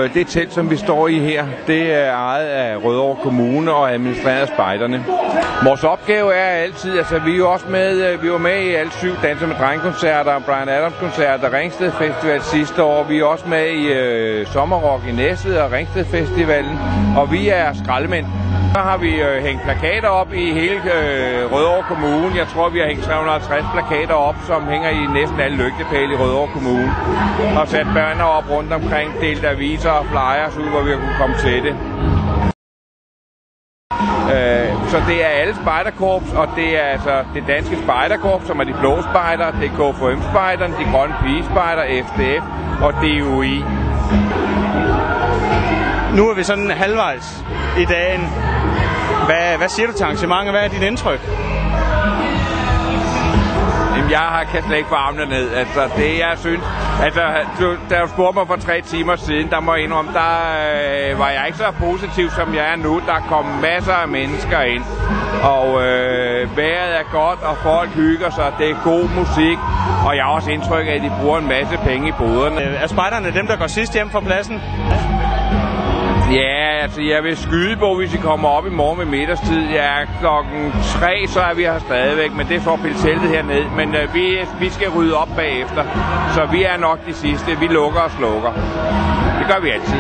Det telt, som vi står i her, det er ejet af Rødovre Kommune og administreret af spejderne. Vores opgave er altid, altså vi var med i alle 7 Danser med Drenge-koncerter og Bryan Adams-koncerter, Ringsted Festival sidste år. Vi er også med i Sommerrock i Næstved og Ringsted Festivalen, og vi er skraldemænd. Så har vi hængt plakater op i hele Rødovre Kommune. Jeg tror, vi har hængt 350 plakater op, som hænger i næsten alle lygtepæle i Rødovre Kommune. Og sat børner op rundt omkring, delt aviser og flyers ud, hvor vi kunne komme til det. Så det er alle spejderkorps, og det er altså det danske spejderkorps, som er de blå spejdere, det er KFUM-spejderne, de grønne pigespejder, FDF og DUI. Nu er vi sådan halvvejs i dagen. Hvad siger du til arrangementet? Hvad er dit indtryk? Jamen, jeg kan slet ikke få armene ned. Altså, det jeg synes... Altså, da du spurgte mig for 3 timer siden, der må jeg indrømme, der var jeg ikke så positiv, som jeg er nu. Der kom masser af mennesker ind, og vejret er godt, og folk hygger sig. Det er god musik, og jeg har også indtryk af, at de bruger en masse penge i boderne. Er spejderne dem, der går sidst hjem fra pladsen? Ja, altså jeg vil skyde på, hvis I kommer op i morgen ved middagstid. Ja, klokken 3, så er vi her stadigvæk, men det får teltet herned. Men vi skal rydde op bagefter, så vi er nok de sidste. Vi lukker og slukker. Det gør vi altid.